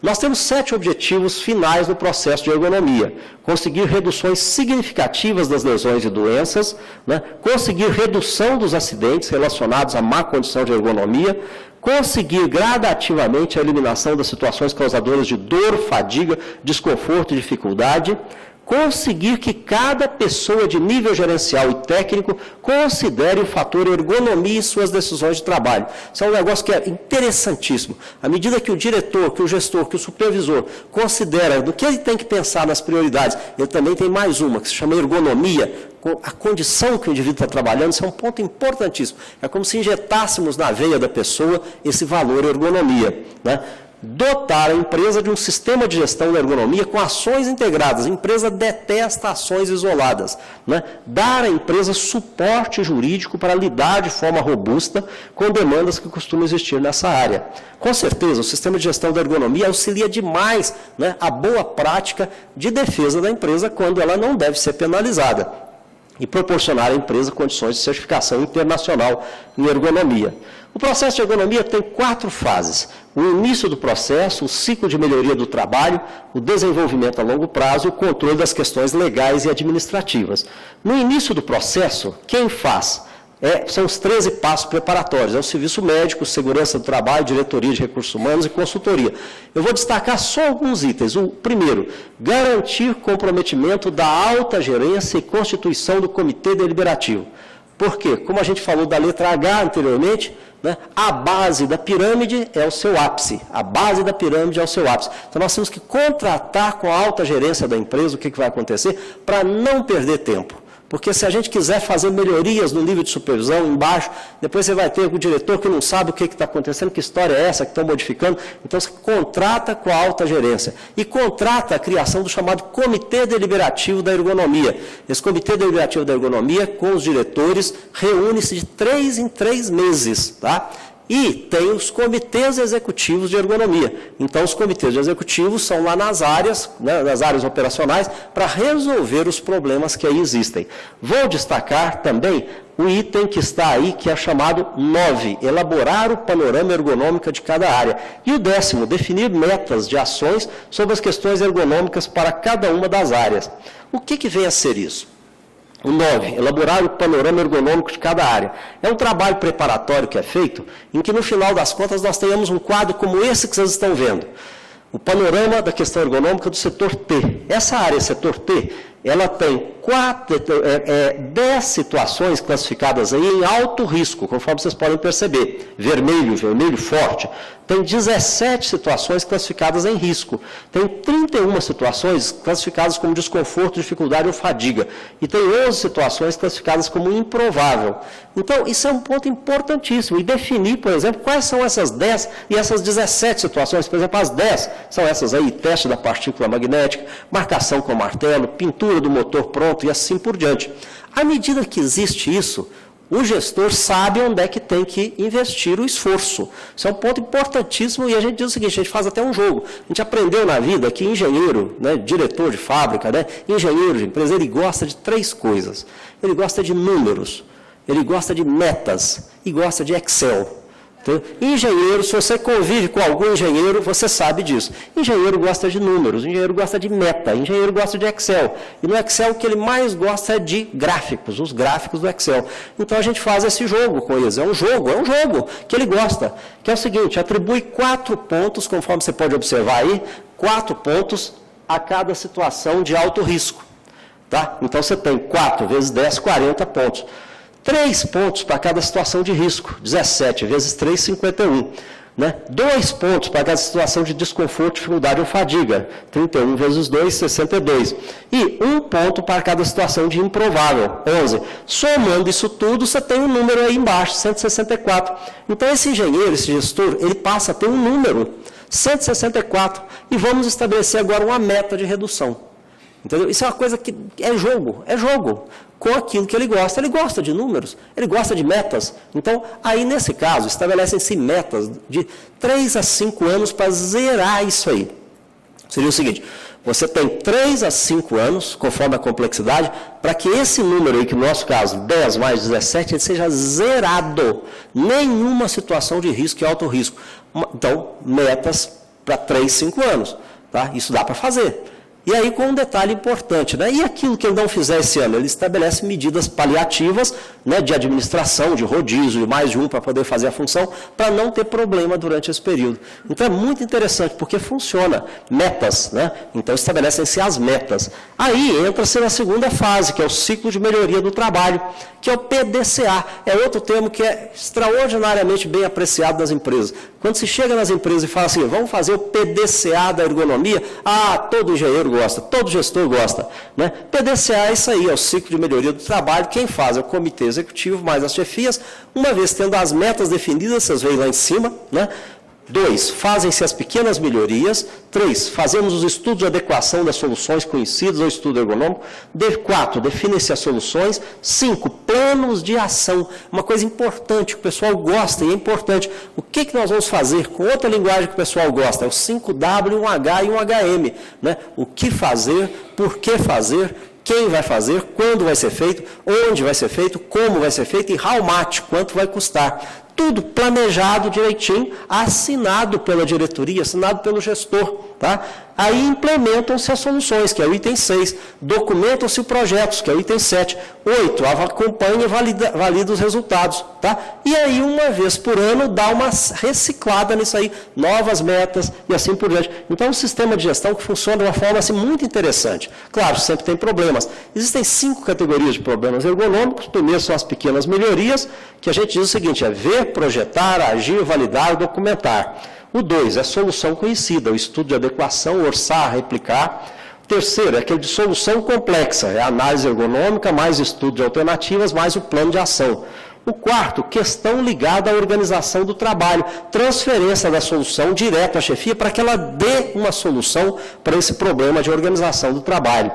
Nós temos 7 objetivos finais no processo de ergonomia. Conseguir reduções significativas das lesões e doenças, né? Conseguir redução dos acidentes relacionados à má condição de ergonomia, conseguir gradativamente a eliminação das situações causadoras de dor, fadiga, desconforto e dificuldade, conseguir que cada pessoa de nível gerencial e técnico considere o fator ergonomia em suas decisões de trabalho. Isso é um negócio que é interessantíssimo. À medida que o diretor, que o gestor, que o supervisor considera do que ele tem que pensar nas prioridades, ele também tem mais uma, que se chama ergonomia, a condição que o indivíduo está trabalhando, isso é um ponto importantíssimo. É como se injetássemos na veia da pessoa esse valor ergonomia, né? Dotar a empresa de um sistema de gestão da ergonomia com ações integradas. A empresa detesta ações isoladas. Né? Dar à empresa suporte jurídico para lidar de forma robusta com demandas que costumam existir nessa área. Com certeza, o sistema de gestão da ergonomia auxilia demais, né, a boa prática de defesa da empresa quando ela não deve ser penalizada e proporcionar à empresa condições de certificação internacional em ergonomia. O processo de ergonomia tem 4 fases. O início do processo, o ciclo de melhoria do trabalho, o desenvolvimento a longo prazo e o controle das questões legais e administrativas. No início do processo, quem faz? São os 13 passos preparatórios. É o serviço médico, segurança do trabalho, diretoria de recursos humanos e consultoria. Eu vou destacar só alguns itens. O primeiro, garantir comprometimento da alta gerência e constituição do comitê deliberativo. Por quê? Como a gente falou da letra H anteriormente, né, a base da pirâmide é o seu ápice. A base da pirâmide é o seu ápice. Então, nós temos que contratar com a alta gerência da empresa o que vai acontecer para não perder tempo. Porque se a gente quiser fazer melhorias no nível de supervisão, embaixo, depois você vai ter o diretor que não sabe o que está acontecendo, que história é essa que estão modificando. Então, você contrata com a alta gerência. E contrata a criação do chamado Comitê Deliberativo da Ergonomia. Esse Comitê Deliberativo da Ergonomia, com os diretores, reúne-se de 3 em 3 meses, tá? E tem os comitês executivos de ergonomia. Então, os comitês executivos são lá nas áreas, né, nas áreas operacionais, para resolver os problemas que aí existem. Vou destacar também o item que está aí, que é chamado 9, elaborar o panorama ergonômico de cada área. E o 10º, definir metas de ações sobre as questões ergonômicas para cada uma das áreas. O que vem a ser isso? O 9, elaborar o panorama ergonômico de cada área. É um trabalho preparatório que é feito, em que no final das contas nós tenhamos um quadro como esse que vocês estão vendo. O panorama da questão ergonômica do setor T. Essa área, setor T, ela tem 10 situações classificadas aí em alto risco, conforme vocês podem perceber. Vermelho, vermelho forte. Tem 17 situações classificadas em risco. Tem 31 situações classificadas como desconforto, dificuldade ou fadiga. E tem 11 situações classificadas como improvável. Então, isso é um ponto importantíssimo. E definir, por exemplo, quais são essas 10 e essas 17 situações. Por exemplo, as 10 são essas aí, teste da partícula magnética, marcação com martelo, pintura do motor pronto e assim por diante. À medida que existe isso, o gestor sabe onde é que tem que investir o esforço. Isso é um ponto importantíssimo e a gente diz o seguinte, a gente faz até um jogo. A gente aprendeu na vida que engenheiro, né, diretor de fábrica, né, engenheiro de empresa, ele gosta de 3 coisas. Ele gosta de números, ele gosta de metas e gosta de Excel. Então, engenheiro, se você convive com algum engenheiro, você sabe disso. Engenheiro gosta de números, engenheiro gosta de meta, engenheiro gosta de Excel. E no Excel o que ele mais gosta é de gráficos, os gráficos do Excel. Então a gente faz esse jogo com eles. É um jogo que ele gosta. Que é o seguinte, atribui 4 pontos, conforme você pode observar aí, 4 pontos a cada situação de alto risco. Tá? Então você tem 4 vezes 10, 40 pontos. 3 pontos para cada situação de risco, 17 vezes 3, 51. Né? 2 pontos para cada situação de desconforto, dificuldade ou fadiga, 31 vezes 2, 62. E 1 ponto para cada situação de improvável, 11. Somando isso tudo, você tem um número aí embaixo, 164. Então, esse engenheiro, esse gestor, ele passa a ter um número. 164. E vamos estabelecer agora uma meta de redução. Entendeu? Isso é uma coisa que é jogo com aquilo que ele gosta de números, ele gosta de metas. Então, aí nesse caso, estabelecem-se metas de 3 a 5 anos para zerar isso aí. Seria o seguinte, você tem 3 a 5 anos, conforme a complexidade, para que esse número aí, que no nosso caso, 10 mais 17, ele seja zerado. Nenhuma situação de risco e alto risco. Então, metas para 3, 5 anos. Tá? Isso dá para fazer. E aí com um detalhe importante, né? E aquilo que ele não fizer esse ano? Ele estabelece medidas paliativas, né, de administração, de rodízio, de mais de um para poder fazer a função, para não ter problema durante esse período. Então é muito interessante, porque funciona. Metas, né? Então estabelecem-se as metas. Aí entra-se na segunda fase, que é o ciclo de melhoria do trabalho, que é o PDCA. É outro termo que é extraordinariamente bem apreciado nas empresas. Quando se chega nas empresas e fala assim, vamos fazer o PDCA da ergonomia, todo engenheiro gosta, todo gestor gosta. Né? PDCA é isso aí, é o ciclo de melhoria do trabalho. Quem faz é o comitê executivo, mais as chefias. Uma vez tendo as metas definidas, vocês veem lá em cima, né? 2, fazem-se as pequenas melhorias. 3, fazemos os estudos de adequação das soluções conhecidas ao estudo ergonômico. 4, definem-se as soluções. 5, planos de ação. Uma coisa importante, que o pessoal gosta e é importante. O que nós vamos fazer com outra linguagem que o pessoal gosta? É o 5W, um H e um HM. Né? O que fazer, por que fazer, quem vai fazer, quando vai ser feito, onde vai ser feito, como vai ser feito e how much, quanto vai custar. Tudo planejado direitinho, assinado pela diretoria, assinado pelo gestor. Tá? Aí implementam-se as soluções, que é o item 6. Documentam-se os projetos, que é o item 7. 8, acompanha e valida os resultados. Tá? E aí, uma vez por ano, dá uma reciclada nisso aí, novas metas e assim por diante. Então, é um sistema de gestão que funciona de uma forma assim, muito interessante. Claro, sempre tem problemas. Existem 5 categorias de problemas ergonômicos. Primeiro são as pequenas melhorias, que a gente diz o seguinte, é ver, projetar, agir, validar, documentar. O 2 é solução conhecida, o estudo de adequação, orçar, replicar. O terceiro é aquele de solução complexa, é a análise ergonômica, mais estudo de alternativas, mais o plano de ação. O 4, questão ligada à organização do trabalho, transferência da solução direto à chefia para que ela dê uma solução para esse problema de organização do trabalho.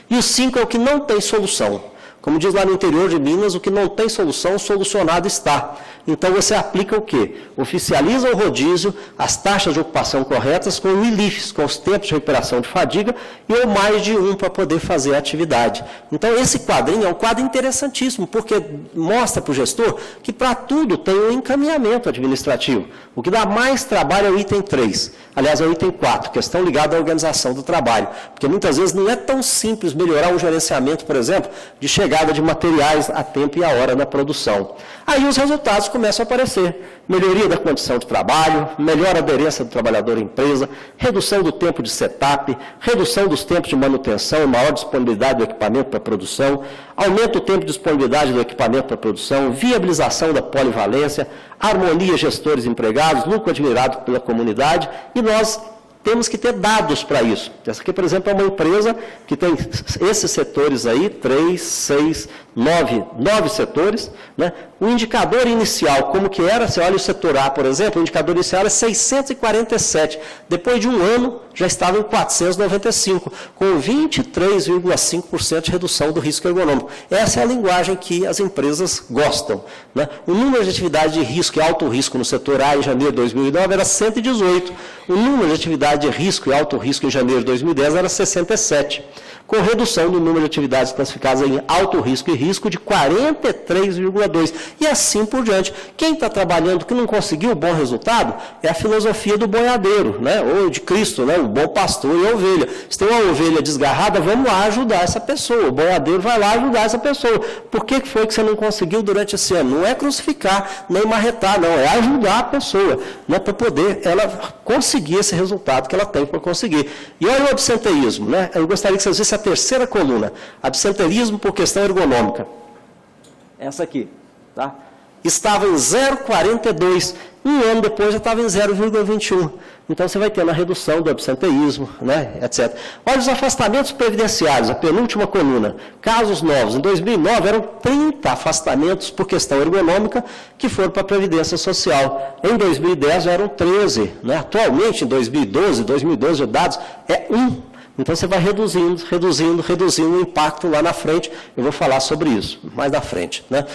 E o 5 é o que não tem solução. Como diz lá no interior de Minas, o que não tem solução, solucionado está. Então, você aplica o quê? Oficializa o rodízio, as taxas de ocupação corretas com o ILIFs, com os tempos de recuperação de fadiga, e ou mais de um para poder fazer a atividade. Então, esse quadrinho é um quadro interessantíssimo, porque mostra para o gestor que para tudo tem um encaminhamento administrativo. O que dá mais trabalho é o item 3. Aliás, é o item 4, questão ligada à organização do trabalho. Porque muitas vezes não é tão simples melhorar o gerenciamento, por exemplo, de chegada de materiais a tempo e a hora na produção. Aí os resultados começam a aparecer. Melhoria da condição de trabalho, melhor aderência do trabalhador à empresa, redução do tempo de setup, redução dos tempos de manutenção e maior disponibilidade do equipamento para a produção, aumenta o tempo de disponibilidade do equipamento para a produção, viabilização da polivalência, harmonia gestores e empregados, lucro admirado pela comunidade, e nós temos que ter dados para isso. Essa aqui, por exemplo, é uma empresa que tem esses setores aí, 3, 6, 9 setores. Né? O indicador inicial, como que era? Você olha o setor A, por exemplo, o indicador inicial é 647. Depois de um ano, já estava em 495, com 23,5% de redução do risco ergonômico. Essa é a linguagem que as empresas gostam. Né? O número de atividade de risco e alto risco no setor A em janeiro de 2009 era 118. O número de atividade de risco e alto risco em janeiro de 2010 era 67, com redução do número de atividades classificadas em alto risco e risco de 43,2, e assim por diante. Quem está trabalhando que não conseguiu bom resultado é a filosofia do boiadeiro, né? Ou de Cristo, né? O bom pastor e a ovelha. Se tem uma ovelha desgarrada, vamos lá ajudar essa pessoa. O boiadeiro vai lá ajudar essa pessoa. Por que foi que você não conseguiu durante esse ano? Não é crucificar, nem marretar, não. É ajudar a pessoa, né? Para poder ela conseguir esse resultado que ela tem para conseguir. E olha o absenteísmo, né? Eu gostaria que vocês vissem a terceira coluna, absenteísmo por questão ergonômica. Essa aqui, tá? estava em 0,42, um ano depois já estava em 0,21. Então, você vai ter uma redução do absenteísmo, né, etc. Olha os afastamentos previdenciários, a penúltima coluna. Casos novos. Em 2009, eram 30 afastamentos por questão ergonômica que foram para a Previdência Social. Em 2010, já eram 13. Né? Atualmente, em 2012, os dados é 1. Então, você vai reduzindo o impacto lá na frente. Eu vou falar sobre isso mais na frente, né?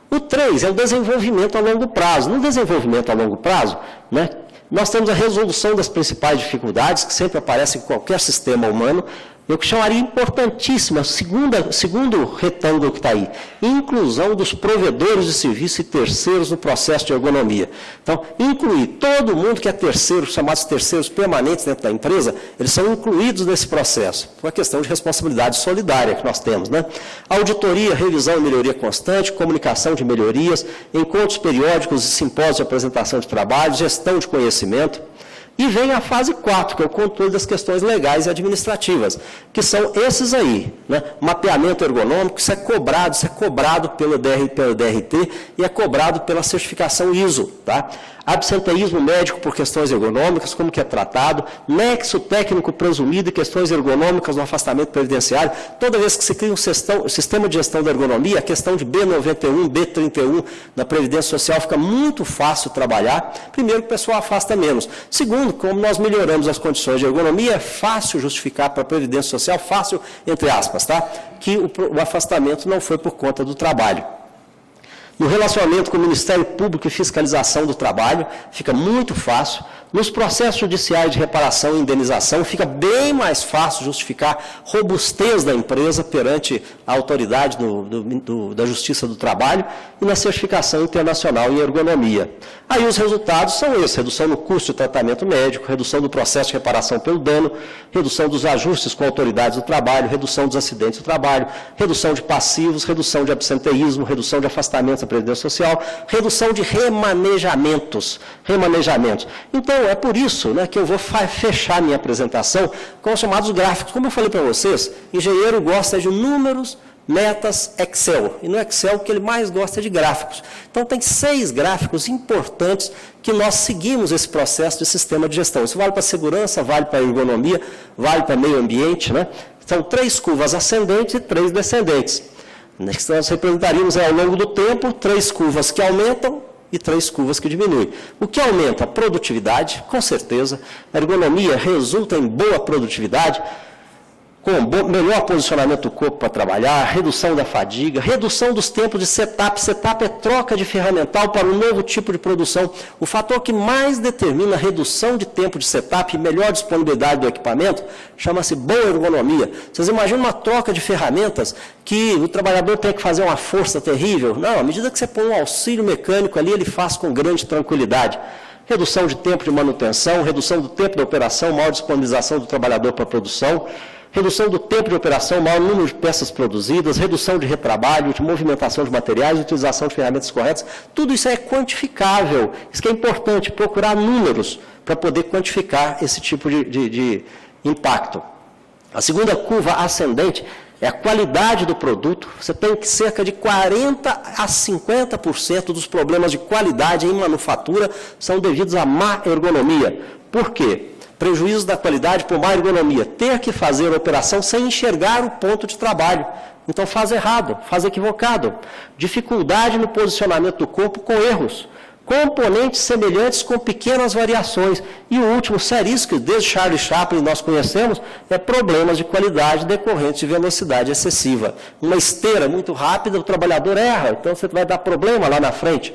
O 3 é o desenvolvimento a longo prazo. No desenvolvimento a longo prazo, né, nós temos a resolução das principais dificuldades que sempre aparecem em qualquer sistema humano. Eu que chamaria importantíssima, segundo retângulo que está aí, inclusão dos provedores de serviço e terceiros no processo de ergonomia. Então, incluir todo mundo que é terceiro, chamados terceiros permanentes dentro da empresa, eles são incluídos nesse processo, por uma questão de responsabilidade solidária que nós temos, né? Auditoria, revisão e melhoria constante, comunicação de melhorias, encontros periódicos e simpósios de apresentação de trabalho, gestão de conhecimento. E vem a fase 4, que é o controle das questões legais e administrativas, que são esses aí, né? Mapeamento ergonômico, isso é cobrado pelo DRT e é cobrado pela certificação ISO, tá? Absenteísmo médico por questões ergonômicas, como que é tratado, nexo técnico presumido e questões ergonômicas no afastamento previdenciário. Toda vez que se cria um sistema de gestão da ergonomia, a questão de B91, B31 na Previdência Social fica muito fácil trabalhar. Primeiro, que o pessoal afasta menos. Segundo, como nós melhoramos as condições de ergonomia, é fácil justificar para a Previdência Social, fácil, entre aspas, tá? Que o afastamento não foi por conta do trabalho. No relacionamento com o Ministério Público e Fiscalização do Trabalho, fica muito fácil. Nos processos judiciais de reparação e indenização, fica bem mais fácil justificar robustez da empresa perante a autoridade da Justiça do Trabalho e na certificação internacional em ergonomia. Aí os resultados são esses: redução no custo de tratamento médico, redução do processo de reparação pelo dano, redução dos ajustes com autoridades do trabalho, redução dos acidentes do trabalho, redução de passivos, redução de absenteísmo, redução de afastamentos da Previdência Social, redução de remanejamentos. Então, é por isso, né, que eu vou fechar minha apresentação com os chamados gráficos. Como eu falei para vocês, engenheiro gosta de números, metas, Excel. E no Excel, o que ele mais gosta é de gráficos. Então, tem 6 gráficos importantes que nós seguimos esse processo de sistema de gestão. Isso vale para segurança, vale para ergonomia, vale para meio ambiente, né? São 3 curvas ascendentes e 3 descendentes. Nós representaríamos ao longo do tempo 3 curvas que aumentam e 3 curvas que diminuem. O que aumenta? A produtividade, com certeza. A ergonomia resulta em boa produtividade, com melhor posicionamento do corpo para trabalhar, redução da fadiga, redução dos tempos de setup. Setup é troca de ferramental para um novo tipo de produção. O fator que mais determina a redução de tempo de setup e melhor disponibilidade do equipamento chama-se boa ergonomia. Vocês imaginam uma troca de ferramentas que o trabalhador tem que fazer uma força terrível? Não, à medida que você põe um auxílio mecânico ali, ele faz com grande tranquilidade. Redução de tempo de manutenção, redução do tempo de operação, maior disponibilização do trabalhador para a produção, redução do tempo de operação, maior número de peças produzidas, redução de retrabalho, de movimentação de materiais, utilização de ferramentas corretas. Tudo isso é quantificável. Isso que é importante, procurar números para poder quantificar esse tipo de impacto. A segunda curva ascendente é a qualidade do produto. Você tem que cerca de 40% a 50% dos problemas de qualidade em manufatura são devidos à má ergonomia. Por quê? Prejuízo da qualidade por má ergonomia. Ter que fazer a operação sem enxergar o ponto de trabalho. Então faz errado, faz equivocado. Dificuldade no posicionamento do corpo com erros. Componentes semelhantes com pequenas variações. E o último, seríssimo, desde Charlie Chaplin nós conhecemos, é problemas de qualidade decorrentes de velocidade excessiva. Uma esteira muito rápida, o trabalhador erra, então você vai dar problema lá na frente.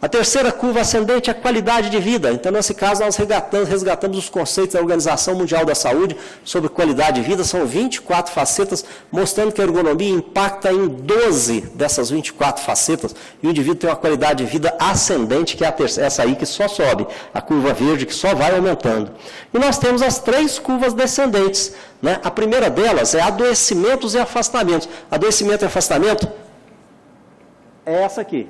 A terceira curva ascendente é a qualidade de vida. Então, nesse caso, nós resgatamos os conceitos da Organização Mundial da Saúde sobre qualidade de vida. São 24 facetas, mostrando que a ergonomia impacta em 12 dessas 24 facetas. E o indivíduo tem uma qualidade de vida ascendente, que é essa aí que só sobe. A curva verde, que só vai aumentando. E nós temos as 3 curvas descendentes, né? A primeira delas é adoecimentos e afastamentos. Adoecimento e afastamento é essa aqui.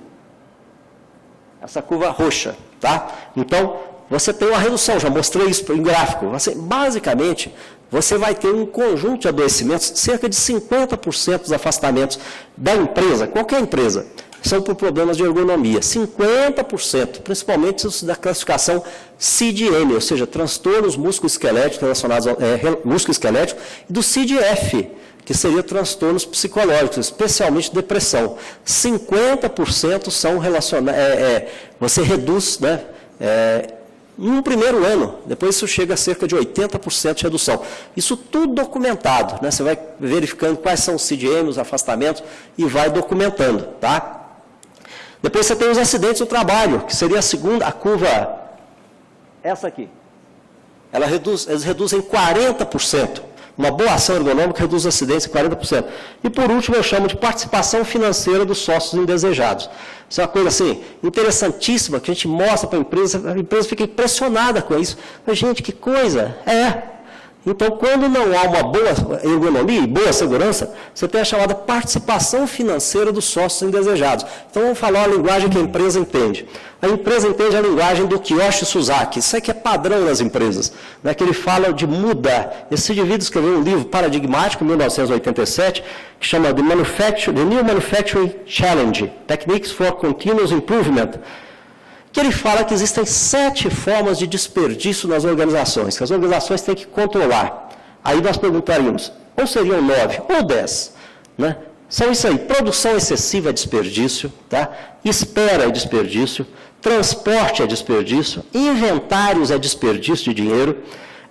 Essa curva roxa, tá? Então, você tem uma redução, já mostrei isso em gráfico. Basicamente, você vai ter um conjunto de adoecimentos, cerca de 50% dos afastamentos da empresa, qualquer empresa, são por problemas de ergonomia. 50%, principalmente os da classificação CID-M, ou seja, transtornos musculoesqueléticos relacionados ao musculoesquelético, e do CID-F, que seria transtornos psicológicos, especialmente depressão. 50% são relacionados, você reduz, né, no primeiro ano, depois isso chega a cerca de 80% de redução. Isso tudo documentado, né? Você vai verificando quais são os CID-M, os afastamentos, e vai documentando, tá? Depois você tem os acidentes do trabalho, que seria a curva, essa aqui. Eles reduzem 40%. Uma boa ação ergonômica reduz os acidentes em 40%. E, por último, eu chamo de participação financeira dos sócios indesejados. Isso é uma coisa, assim, interessantíssima, que a gente mostra para a empresa fica impressionada com isso. Mas, gente, que coisa! Então, quando não há uma boa ergonomia e boa segurança, você tem a chamada participação financeira dos sócios indesejados. Então, vamos falar uma linguagem que a empresa entende. A empresa entende a linguagem do Kiyoshi Suzaki. Isso aqui é padrão nas empresas, né, que ele fala de mudar. Esse indivíduo escreveu um livro paradigmático, em 1987, que chama The New Manufacturing Challenge, Techniques for Continuous Improvement, que ele fala que existem 7 formas de desperdício nas organizações, que as organizações têm que controlar. Aí nós perguntaríamos, ou seriam 9 ou 10, né? São isso aí, produção excessiva é desperdício, tá? Espera é desperdício, transporte é desperdício, inventários é desperdício de dinheiro,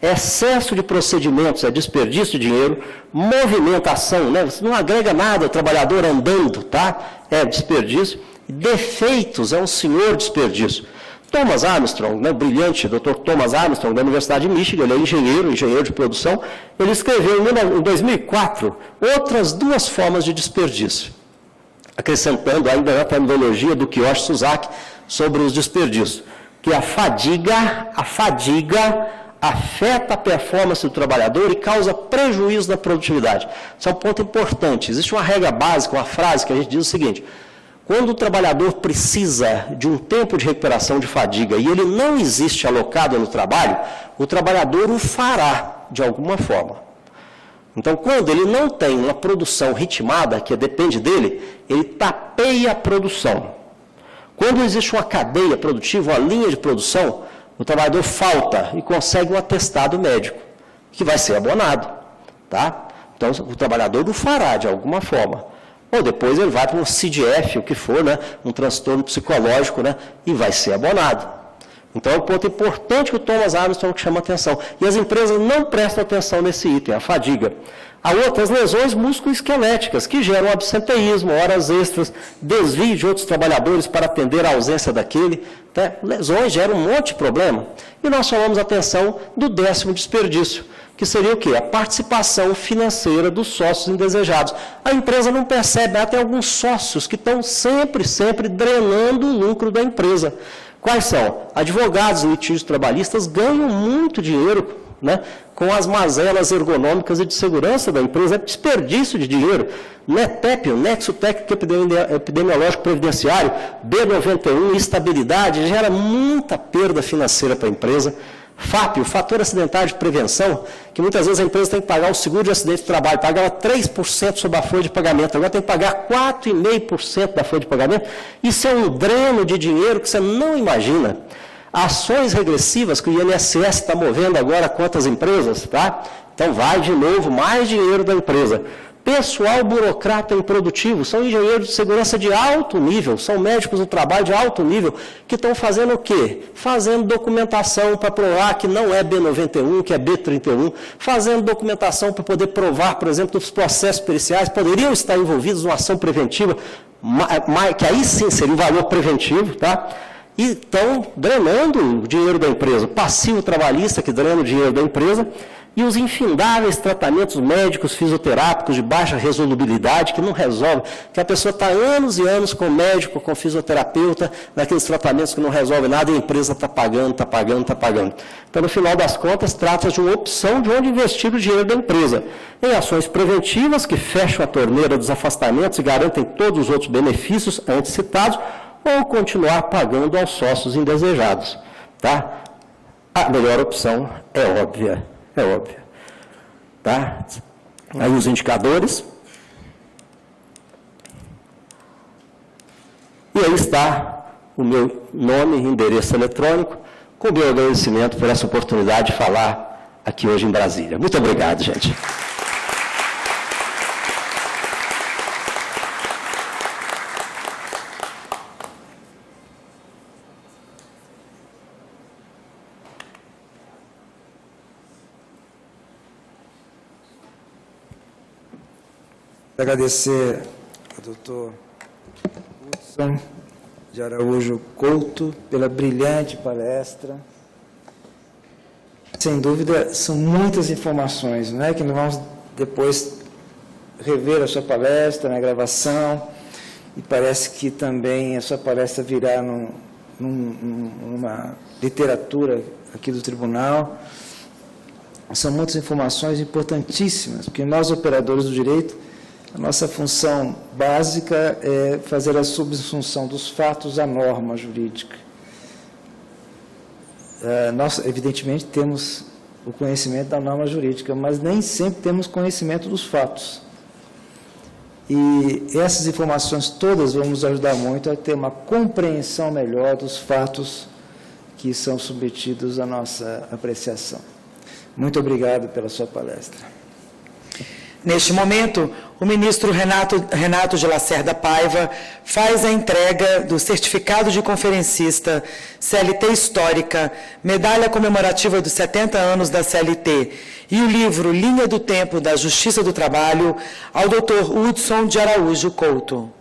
excesso de procedimentos é desperdício de dinheiro, movimentação, né? Você não agrega nada ao trabalhador andando, tá? É desperdício. Defeitos é um senhor desperdício. Thomas Armstrong, né, brilhante Dr. Thomas Armstrong, da Universidade de Michigan, ele é engenheiro de produção, ele escreveu em 2004 outras 2 formas de desperdício, acrescentando ainda na terminologia do Kiyoshi Suzaki sobre os desperdícios, que a fadiga afeta a performance do trabalhador e causa prejuízo na produtividade. Isso é um ponto importante. Existe uma regra básica, uma frase que a gente diz o seguinte: quando o trabalhador precisa de um tempo de recuperação de fadiga e ele não existe alocado no trabalho, o trabalhador o fará de alguma forma. Então, quando ele não tem uma produção ritmada, que depende dele, ele tapeia a produção. Quando existe uma cadeia produtiva, uma linha de produção, o trabalhador falta e consegue um atestado médico, que vai ser abonado, tá? Então, o trabalhador o fará de alguma forma. Ou depois ele vai para um CID-F, o que for, né, um transtorno psicológico, né, e vai ser abonado. Então, é um ponto importante que o Thomas Armstrong chama atenção. E as empresas não prestam atenção nesse item, a fadiga. Há outras lesões musculoesqueléticas, que geram absenteísmo, horas extras, desvio de outros trabalhadores para atender a ausência daquele. Tá? Lesões geram um monte de problema. E nós chamamos a atenção do 10º desperdício, que seria o quê? A participação financeira dos sócios indesejados. A empresa não percebe, até alguns sócios que estão sempre drenando o lucro da empresa. Quais são? Advogados e litígios trabalhistas ganham muito dinheiro, né, com as mazelas ergonômicas e de segurança da empresa. É desperdício de dinheiro. NETEP, o Nexo Técnico Epidemiológico Previdenciário, B91, estabilidade, gera muita perda financeira para a empresa. FAP, o fator acidentário de prevenção, que muitas vezes a empresa tem que pagar o seguro de acidente de trabalho, pagava 3% sobre a folha de pagamento, agora tem que pagar 4,5% da folha de pagamento. Isso é um dreno de dinheiro que você não imagina. Ações regressivas que o INSS está movendo agora contra as empresas, tá? Então vai de novo mais dinheiro da empresa. Pessoal burocrata improdutivo, são engenheiros de segurança de alto nível, são médicos do trabalho de alto nível, que estão fazendo o quê? Fazendo documentação para provar que não é B91, que é B31, fazendo documentação para poder provar, por exemplo, que os processos periciais poderiam estar envolvidos numa ação preventiva, que aí sim seria um valor preventivo, tá? E estão drenando o dinheiro da empresa, passivo trabalhista que drena o dinheiro da empresa, e os infindáveis tratamentos médicos fisioterápicos de baixa resolubilidade, que não resolvem, que a pessoa está anos e anos com médico, com fisioterapeuta, naqueles tratamentos que não resolvem nada e a empresa está pagando. Então, no final das contas, trata-se de uma opção de onde investir o dinheiro da empresa. Em ações preventivas, que fecham a torneira dos afastamentos e garantem todos os outros benefícios antes citados, ou continuar pagando aos sócios indesejados. Tá? A melhor opção é óbvia. Tá? Aí os indicadores. E aí está o meu nome e endereço eletrônico, com o meu agradecimento por essa oportunidade de falar aqui hoje em Brasília. Muito obrigado, gente. Agradecer ao doutor Hudson de Araújo Couto pela brilhante palestra. Sem dúvida, são muitas informações, não é? Que nós vamos depois rever a sua palestra na gravação, e parece que também a sua palestra virá numa literatura aqui do tribunal. São muitas informações importantíssimas, porque nós, operadores do direito, a nossa função básica é fazer a subsunção dos fatos à norma jurídica. Nós, evidentemente, temos o conhecimento da norma jurídica, mas nem sempre temos conhecimento dos fatos. E essas informações todas vão nos ajudar muito a ter uma compreensão melhor dos fatos que são submetidos à nossa apreciação. Muito obrigado pela sua palestra. Neste momento, o ministro Renato de Lacerda Paiva faz a entrega do certificado de conferencista CLT Histórica, medalha comemorativa dos 70 anos da CLT e o livro Linha do Tempo da Justiça do Trabalho ao Dr. Hudson de Araújo Couto.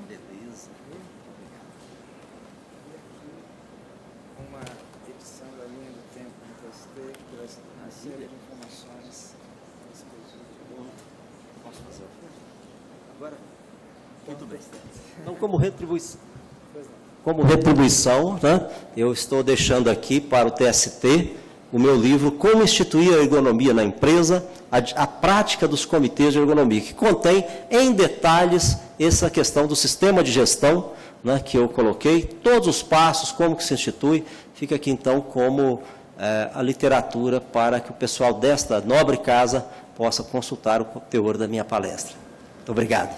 Beleza. Uma edição da linha do tempo do TST, que traz uma série de informações. Posso fazer o filme? Agora? Muito bem. Então, como retribuição, né, eu estou deixando aqui para o TST o meu livro Como Instituir a Ergonomia na Empresa, a prática dos comitês de ergonomia, que contém em detalhes essa questão do sistema de gestão, né, que eu coloquei, todos os passos, como que se institui, fica aqui então como a literatura para que o pessoal desta nobre casa possa consultar o teor da minha palestra. Muito obrigado.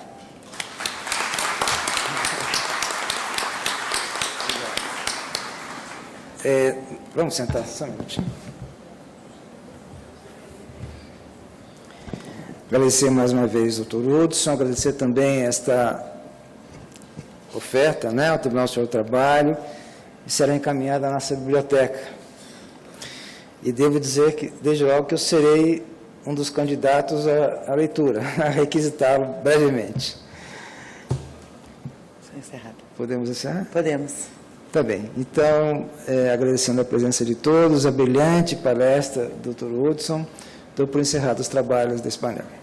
Vamos sentar só um minutinho. Agradecer mais uma vez ao Dr. Hudson, agradecer também esta oferta, né, ao Tribunal Superior do Trabalho, e será encaminhada à nossa biblioteca. E devo dizer que, desde logo, que eu serei um dos candidatos à leitura, a requisitá-lo brevemente. Encerrado. Podemos encerrar? Podemos. Tá bem. Então, agradecendo a presença de todos, a brilhante palestra do Dr. Hudson, dou por encerrado os trabalhos desse painel.